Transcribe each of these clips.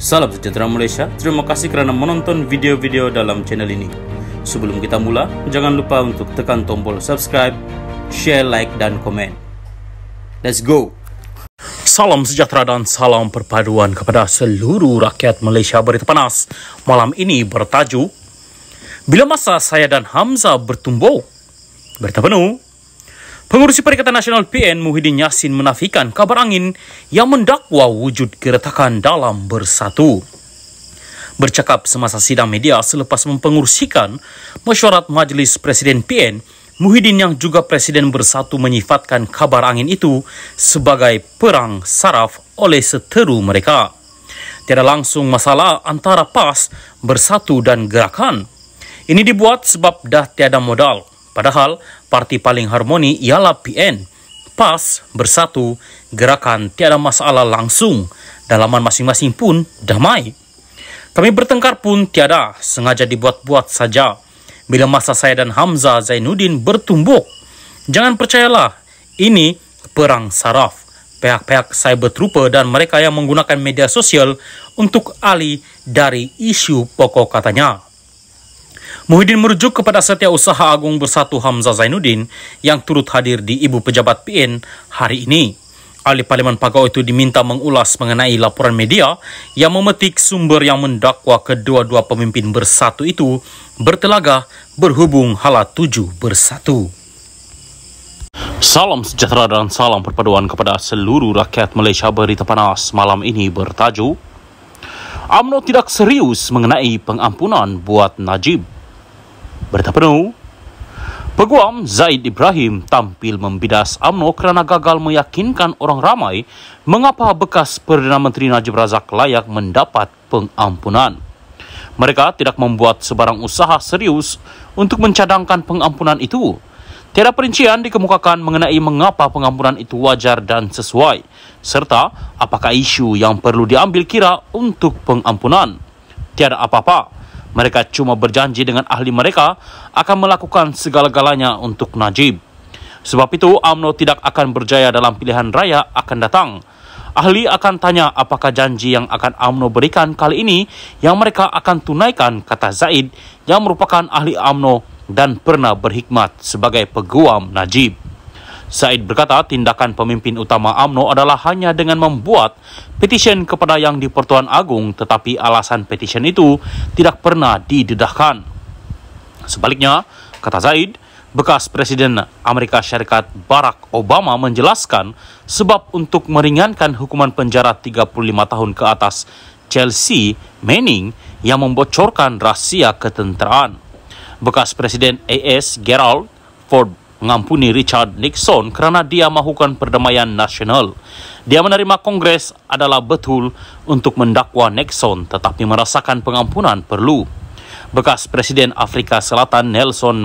Salam sejahtera Malaysia, terima kasih kerana menonton video-video dalam channel ini. Sebelum kita mula, jangan lupa untuk tekan tombol subscribe, share, like dan komen. Let's go! Salam sejahtera dan salam perpaduan kepada seluruh rakyat Malaysia. Berita panas malam ini bertajuk Bila Masa Saya dan Hamzah Bertumbuk. Berita penuh. Pengurusi Perikatan Nasional PN Muhyiddin Yassin menafikan kabar angin yang mendakwa wujud keretakan dalam Bersatu. Bercakap semasa sidang media selepas mempengurusikan mesyuarat Majlis Presiden PN, Muhyiddin yang juga Presiden Bersatu menyifatkan kabar angin itu sebagai perang saraf oleh seteru mereka. Tiada langsung masalah antara PAS, Bersatu dan Gerakan. Ini dibuat sebab dah tiada modal. Padahal parti paling harmoni ialah PN. PAS, Bersatu, Gerakan tiada masalah langsung. Dalaman masing-masing pun damai. Kami bertengkar pun tiada, sengaja dibuat-buat saja. Bila masa saya dan Hamzah Zainuddin bertumbuk. Jangan percayalah, ini perang saraf. Pihak-pihak cyber trooper dan mereka yang menggunakan media sosial untuk alih dari isu pokok katanya. Muhyiddin merujuk kepada Setiausaha Agung Bersatu Hamzah Zainuddin yang turut hadir di Ibu Pejabat PN hari ini. Ahli Parlimen Pagau itu diminta mengulas mengenai laporan media yang memetik sumber yang mendakwa kedua-dua pemimpin Bersatu itu bertelaga berhubung hala tuju Bersatu. Salam sejahtera dan salam perpaduan kepada seluruh rakyat Malaysia. Berita panas malam ini bertajuk UMNO tidak serius mengenai pengampunan buat Najib. Berita penuh. Peguam Zaid Ibrahim tampil membidas UMNO kerana gagal meyakinkan orang ramai mengapa bekas Perdana Menteri Najib Razak layak mendapat pengampunan. Mereka tidak membuat sebarang usaha serius untuk mencadangkan pengampunan itu. Tiada perincian dikemukakan mengenai mengapa pengampunan itu wajar dan sesuai, serta apakah isu yang perlu diambil kira untuk pengampunan. Tiada apa-apa. Mereka cuma berjanji dengan ahli mereka akan melakukan segala-galanya untuk Najib. Sebab itu, UMNO tidak akan berjaya dalam pilihan raya akan datang. Ahli akan tanya apakah janji yang akan UMNO berikan kali ini yang mereka akan tunaikan, kata Zaid yang merupakan ahli UMNO dan pernah berkhidmat sebagai peguam Najib. Zaid berkata tindakan pemimpin utama UMNO adalah hanya dengan membuat petisyen kepada Yang di-Pertuan Agong, tetapi alasan petisyen itu tidak pernah didedahkan. Sebaliknya, kata Zaid, bekas Presiden Amerika Syarikat Barack Obama menjelaskan sebab untuk meringankan hukuman penjara 35 tahun ke atas Chelsea Manning yang membocorkan rahsia ketenteraan. Bekas Presiden AS Gerald Ford mengampuni Richard Nixon kerana dia mahukan perdamaian nasional. Dia menerima Kongres adalah betul untuk mendakwa Nixon tetapi merasakan pengampunan perlu. Bekas Presiden Afrika Selatan Nelson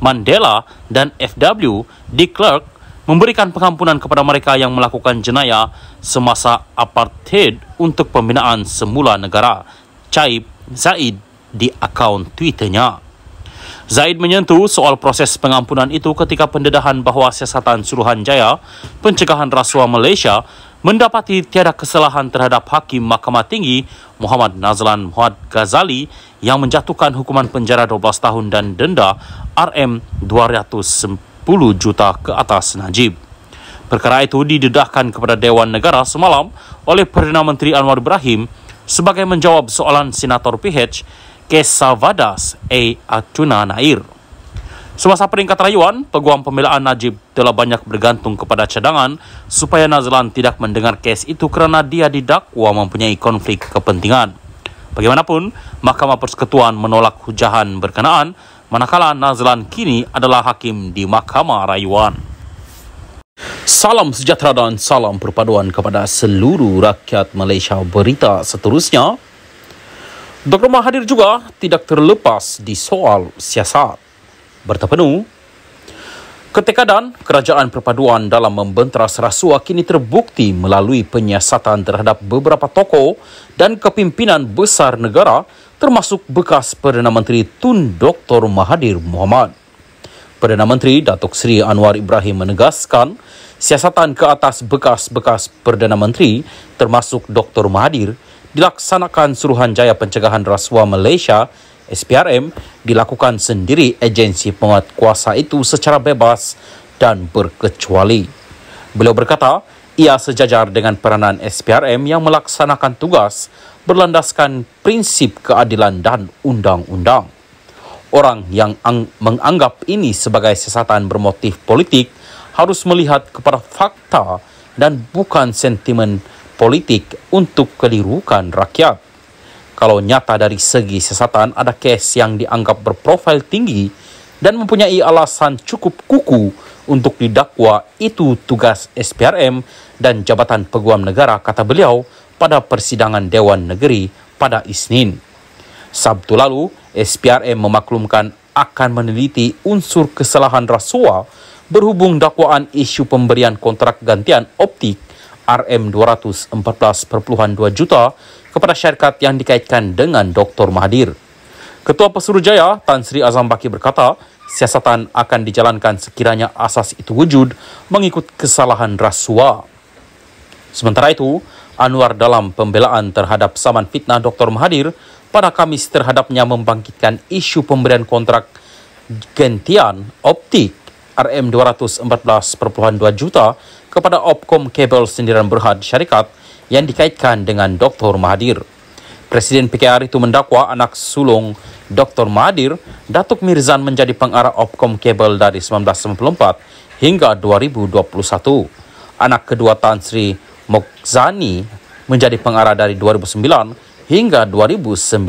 Mandela dan FW de Klerk memberikan pengampunan kepada mereka yang melakukan jenayah semasa apartheid untuk pembinaan semula negara. Caib Zaid di akaun Twitternya. Zaid menyentuh soal proses pengampunan itu ketika pendedahan bahawa siasatan Suruhanjaya Pencegahan Rasuah Malaysia mendapati tiada kesalahan terhadap Hakim Mahkamah Tinggi Muhammad Nazlan Muhammad Ghazali yang menjatuhkan hukuman penjara 12 tahun dan denda RM210 juta ke atas Najib. Perkara itu didedahkan kepada Dewan Negara semalam oleh Perdana Menteri Anwar Ibrahim sebagai menjawab soalan Senator PH Kesavadas Atuna Nair. Semasa peringkat rayuan, peguam pembelaan Najib telah banyak bergantung kepada cadangan supaya Nazlan tidak mendengar kes itu kerana dia didakwa mempunyai konflik kepentingan. Bagaimanapun, Mahkamah Persekutuan menolak hujahan berkenaan manakala Nazlan kini adalah hakim di Mahkamah Rayuan. Salam sejahtera dan salam perpaduan kepada seluruh rakyat Malaysia. Berita seterusnya, Dr. Mahathir juga tidak terlepas di soal siasat. Berita penuh. Ketekadan kerajaan perpaduan dalam membenteras rasuah kini terbukti melalui penyiasatan terhadap beberapa tokoh dan kepimpinan besar negara termasuk bekas Perdana Menteri Tun Dr. Mahathir Mohamad. Perdana Menteri Datuk Seri Anwar Ibrahim menegaskan siasatan ke atas bekas-bekas Perdana Menteri termasuk Dr. Mahathir dilaksanakan Suruhanjaya Pencegahan Rasuah Malaysia SPRM dilakukan sendiri agensi penguat kuasa itu secara bebas dan berkecuali. Beliau berkata, ia sejajar dengan peranan SPRM yang melaksanakan tugas berlandaskan prinsip keadilan dan undang-undang. Orang yang menganggap ini sebagai siasatan bermotif politik harus melihat kepada fakta dan bukan sentimen politik untuk kelirukan rakyat. Kalau nyata dari segi siasatan ada kes yang dianggap berprofil tinggi dan mempunyai alasan cukup kukuh untuk didakwa, itu tugas SPRM dan Jabatan Peguam Negara, kata beliau pada persidangan Dewan Negeri pada Isnin. Sabtu lalu, SPRM memaklumkan akan meneliti unsur kesalahan rasuah berhubung dakwaan isu pemberian kontrak gantian optik RM214.2 juta kepada syarikat yang dikaitkan dengan Dr. Mahathir. Ketua Pesuruhjaya Tan Sri Azam Baki berkata, siasatan akan dijalankan sekiranya asas itu wujud mengikut kesalahan rasuah. Sementara itu, Anwar dalam pembelaan terhadap saman fitnah Dr. Mahathir pada Kamis terhadapnya membangkitkan isu pemberian kontrak gantian optik RM214.2 juta kepada Opkom Kabel Sendirian Berhad Syarikat yang dikaitkan dengan Dr. Mahathir. Presiden PKR itu mendakwa anak sulung Dr. Mahathir, Datuk Mirzan, menjadi pengarah Opkom Kabel dari 1994 hingga 2021. Anak kedua Tan Sri Mokzani menjadi pengarah dari 2009 hingga 2019.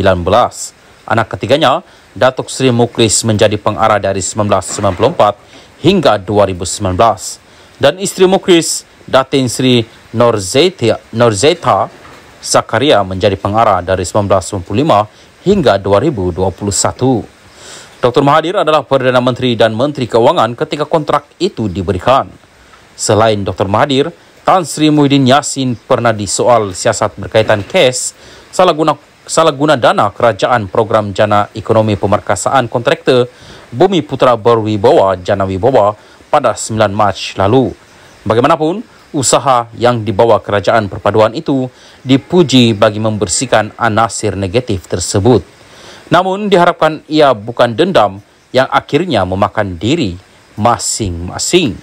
Anak ketiganya, Datuk Sri Muklis, menjadi pengarah dari 1994 hingga 2019. Dan isteri Muklis, Datin Sri Norzeta Zakaria, menjadi pengarah dari 1995 hingga 2021. Dr. Mahathir adalah Perdana Menteri dan Menteri Keuangan ketika kontrak itu diberikan. Selain Dr. Mahathir, Tan Sri Muhyiddin Yassin pernah disoal siasat berkaitan kes salah guna dana kerajaan program Jana Ekonomi Pemerkasaan Kontraktor Bumi Putra Berwibawa Jana Wibawa pada 9 Mac lalu. Bagaimanapun, usaha yang dibawa kerajaan perpaduan itu dipuji bagi membersihkan anasir negatif tersebut. Namun diharapkan ia bukan dendam yang akhirnya memakan diri masing-masing.